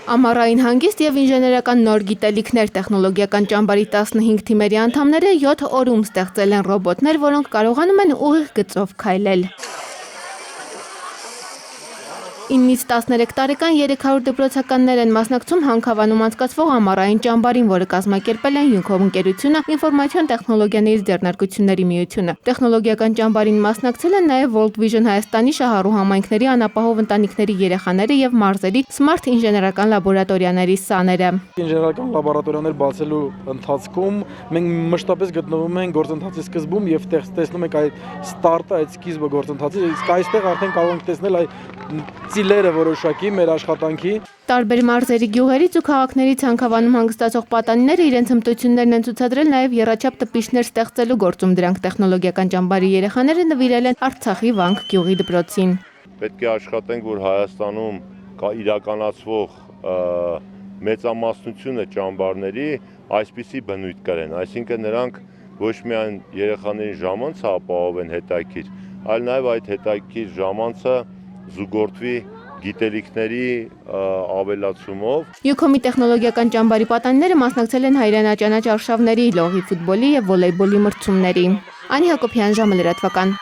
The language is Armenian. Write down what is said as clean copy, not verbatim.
Ամառային հանգիստ և ինժեներական նոր գիտելիքներ տեխնոլոգիական ճամբարի 15 թիմերի անդամները 7 օրում ստեղծել են ռոբոտներ, որոնք կարողանում են ուղիղ գծով քայլել։ 9-ից 13 տարեկան 300 դպրոցականներ են մասնակցում հանքավանում անցկացվող ամառային ճամբարին, որը կազմակերպել են Յունքով ընկերությունը, Ինֆորմացիոն տեխնոլոգիաների ձեռնարկությունների միությունը։ Տեխնոլոգիական ճամբարին մասնակցել են նաև World Vision Հայաստանի շահառու համայնքների անապահով ընտանիքների երեխաները և մարզերի Smart ինժեներական լաբորատորիաների սաները։ Ինժեներական լաբորատորիաներ բացելու ընթացքում մենք մշտապես գտնվում ենք գործընթացի սկզբում եւ տեսնում ենք այդ ստարտը, այդ սկիզբը գործընթացի, իսկ այստեղ արդեն կարող ենք տեսնել այդ ծիլերը որոշակի մեր աշխատանքի։ Տարբեր մարզերի գյուղերից ու քաղաքներից հանքավանում հանգստացող պատանիները իրենց հմտություններն են ցուցադրել նաև եռաչափ տպիչներ ստեղծելու գործում։ Դրանք տեխնոլոգիական ճամբարի երեխաները նվիրել են Արցախի Վանք գյուղի դպրոցին։ Պետք է աշխատենք, որ Հայաստանում իրականացվող մեծամասնությունը ճամբարների այսպիսի բնույթ կրեն, այսինքն նրանք ոչ միայն երեխաների ժամանցը ապահովեն հետաքրքիր, այլ նաև այդ հետաքրքիր ժամանցը զուգորդվի գիտելիքների ավելացումով։ Յուքոմի տեխնոլոգիական ճամբարի պատանիները մասնակցել են հայրենաճանաչ արշավների, լողի, ֆուտբոլի և վոլեյբոլի մրցումների։ Անի Հակոբյան, ժամը լրատվական։